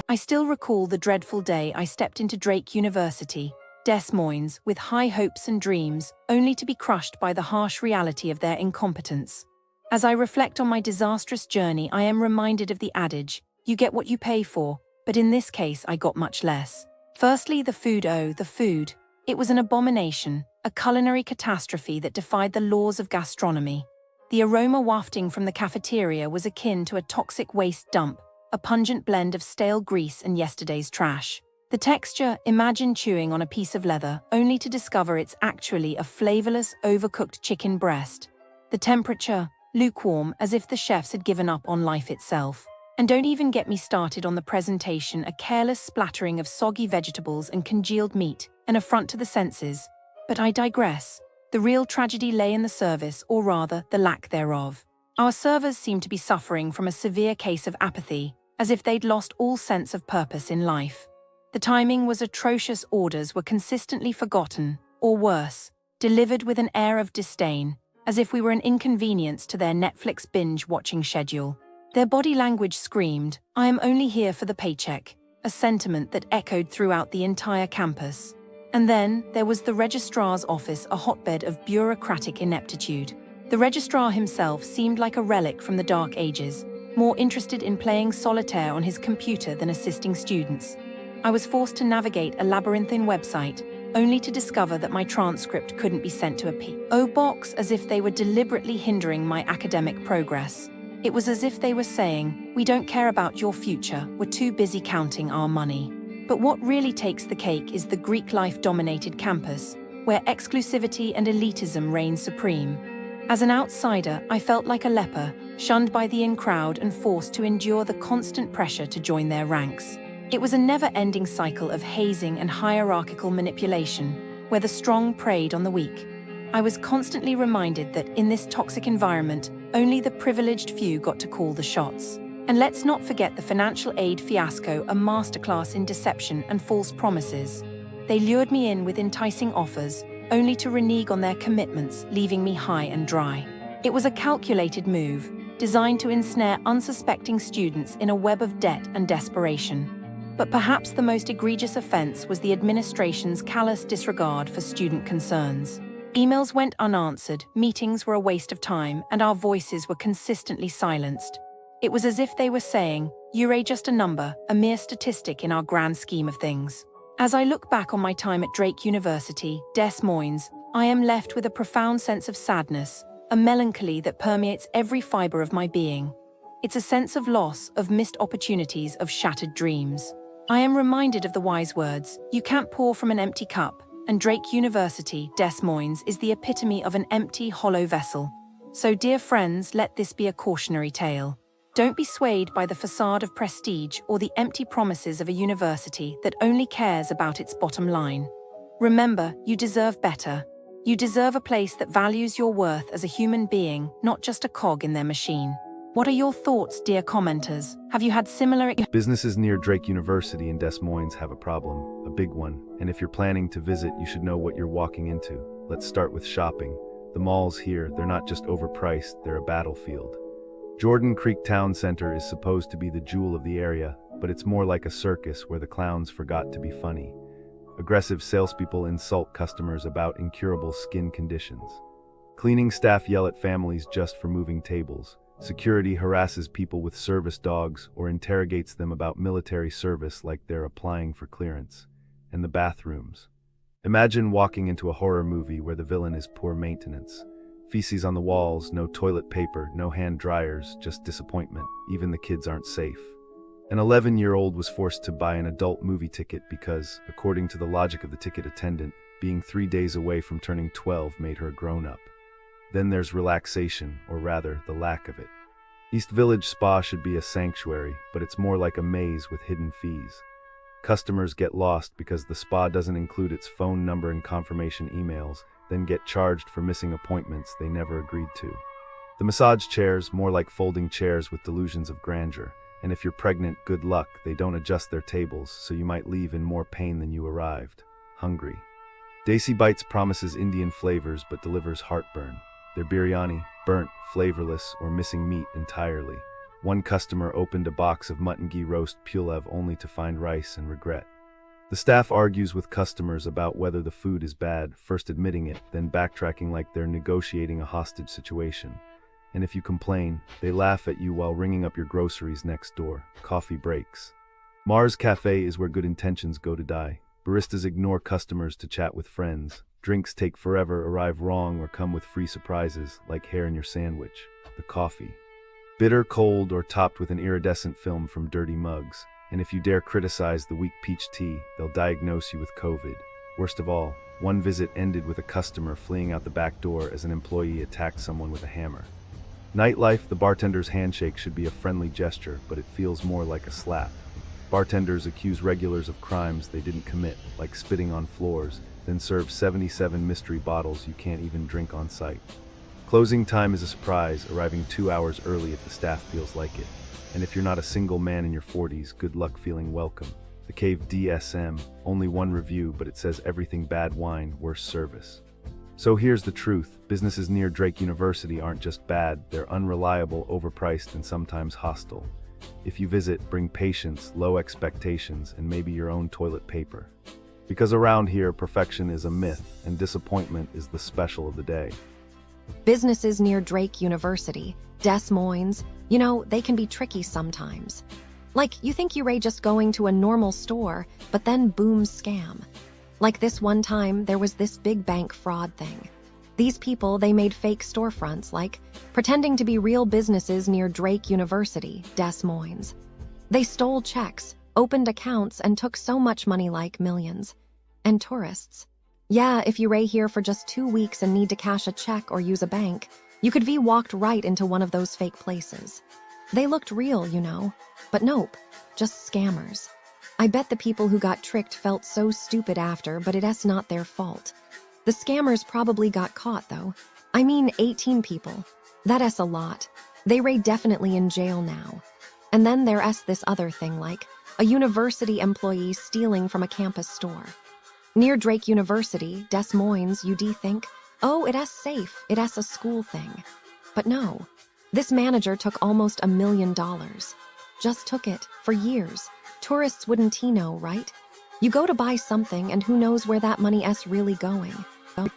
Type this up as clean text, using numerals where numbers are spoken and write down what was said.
I still recall the dreadful day I stepped into Drake University, Des Moines, with high hopes and dreams, only to be crushed by the harsh reality of their incompetence. As I reflect on my disastrous journey, I am reminded of the adage, you get what you pay for, but in this case I got much less. Firstly, the food. Oh, the food. It was an abomination, a culinary catastrophe that defied the laws of gastronomy. The aroma wafting from the cafeteria was akin to a toxic waste dump, a pungent blend of stale grease and yesterday's trash. The texture, imagine chewing on a piece of leather, only to discover it's actually a flavorless, overcooked chicken breast. The temperature, lukewarm, as if the chefs had given up on life itself. And don't even get me started on the presentation, a careless splattering of soggy vegetables and congealed meat, an affront to the senses. But I digress. The real tragedy lay in the service, or rather, the lack thereof. Our servers seemed to be suffering from a severe case of apathy, as if they'd lost all sense of purpose in life. The timing was atrocious, orders were consistently forgotten, or worse, delivered with an air of disdain, as if we were an inconvenience to their Netflix binge-watching schedule. Their body language screamed, "I am only here for the paycheck," a sentiment that echoed throughout the entire campus. And then, there was the registrar's office, a hotbed of bureaucratic ineptitude. The registrar himself seemed like a relic from the Dark Ages, more interested in playing solitaire on his computer than assisting students. I was forced to navigate a labyrinthine website, only to discover that my transcript couldn't be sent to a P.O. box, as if they were deliberately hindering my academic progress. It was as if they were saying, "We don't care about your future, we're too busy counting our money." But what really takes the cake is the Greek life-dominated campus, where exclusivity and elitism reign supreme. As an outsider, I felt like a leper, shunned by the in-crowd and forced to endure the constant pressure to join their ranks. It was a never-ending cycle of hazing and hierarchical manipulation, where the strong preyed on the weak. I was constantly reminded that in this toxic environment, only the privileged few got to call the shots. And let's not forget the financial aid fiasco, a masterclass in deception and false promises. They lured me in with enticing offers, only to renege on their commitments, leaving me high and dry. It was a calculated move, designed to ensnare unsuspecting students in a web of debt and desperation. But perhaps the most egregious offense was the administration's callous disregard for student concerns. Emails went unanswered, meetings were a waste of time, and our voices were consistently silenced. It was as if they were saying, "You're just a number, a mere statistic in our grand scheme of things." As I look back on my time at Drake University, Des Moines, I am left with a profound sense of sadness, a melancholy that permeates every fiber of my being. It's a sense of loss, of missed opportunities, of shattered dreams. I am reminded of the wise words, "You can't pour from an empty cup," and Drake University, Des Moines, is the epitome of an empty, hollow vessel. So, dear friends, let this be a cautionary tale. Don't be swayed by the facade of prestige or the empty promises of a university that only cares about its bottom line. Remember, you deserve better. You deserve a place that values your worth as a human being, not just a cog in their machine. What are your thoughts, dear commenters? Have you had similar... Businesses near Drake University in Des Moines have a problem, a big one, and if you're planning to visit, you should know what you're walking into. Let's start with shopping. The malls here, they're not just overpriced, they're a battlefield. Jordan Creek Town Center is supposed to be the jewel of the area, but it's more like a circus where the clowns forgot to be funny. Aggressive salespeople insult customers about incurable skin conditions. Cleaning staff yell at families just for moving tables. Security harasses people with service dogs or interrogates them about military service like they're applying for clearance. And the bathrooms. Imagine walking into a horror movie where the villain is poor maintenance. Feces on the walls, no toilet paper, no hand dryers, just disappointment. Even the kids aren't safe. An 11-year-old was forced to buy an adult movie ticket because, according to the logic of the ticket attendant, being 3 days away from turning 12 made her a grown-up. Then there's relaxation, or rather, the lack of it. East Village Spa should be a sanctuary, but it's more like a maze with hidden fees. Customers get lost because the spa doesn't include its phone number and confirmation emails, then get charged for missing appointments they never agreed to. The massage chairs, more like folding chairs with delusions of grandeur. And if you're pregnant, good luck, they don't adjust their tables, so you might leave in more pain than you arrived. Hungry. Desi Bites promises Indian flavors but delivers heartburn. Their biryani, burnt, flavorless, or missing meat entirely. One customer opened a box of mutton ghee roast pulev only to find rice and regret. The staff argues with customers about whether the food is bad, first admitting it, then backtracking like they're negotiating a hostage situation. And if you complain, they laugh at you while ringing up your groceries next door. Coffee breaks. Mars Cafe is where good intentions go to die. Baristas ignore customers to chat with friends. Drinks take forever, arrive wrong, or come with free surprises, like hair in your sandwich. The coffee. Bitter, cold, or topped with an iridescent film from dirty mugs. And if you dare criticize the weak peach tea, they'll diagnose you with COVID. Worst of all, one visit ended with a customer fleeing out the back door as an employee attacked someone with a hammer. Nightlife, the bartender's handshake should be a friendly gesture, but it feels more like a slap. Bartenders accuse regulars of crimes they didn't commit, like spitting on floors, then serve 77 mystery bottles you can't even drink on site. Closing time is a surprise, arriving 2 hours early if the staff feels like it. And if you're not a single man in your 40s, good luck feeling welcome. The Cave DSM, only one review, but it says everything bad wine, worse service. So here's the truth, businesses near Drake University aren't just bad, they're unreliable, overpriced, and sometimes hostile. If you visit, bring patience, low expectations, and maybe your own toilet paper. Because around here, perfection is a myth, and disappointment is the special of the day. Businesses near Drake University, Des Moines, they can be tricky sometimes. Like, you think you're just going to a normal store, but then boom, scam. Like this one time, there was this big bank fraud thing. These people, they made fake storefronts, like, pretending to be real businesses near Drake University, Des Moines. They stole checks, opened accounts, and took so much money, like millions. And tourists. Yeah, if you're here for just 2 weeks and need to cash a check or use a bank, you could be walked right into one of those fake places. They looked real, but nope, just scammers. I bet the people who got tricked felt so stupid after, but it's not their fault. The scammers probably got caught, though. 18 people. That's a lot. They're definitely in jail now. And then there's this other thing, like a university employee stealing from a campus store. Near Drake University, Des Moines, UD think, oh, it's safe, it's a school thing. But no, this manager took almost $1 million. Just took it, for years. Tourists wouldn't know, right? You go to buy something and who knows where that money is really going.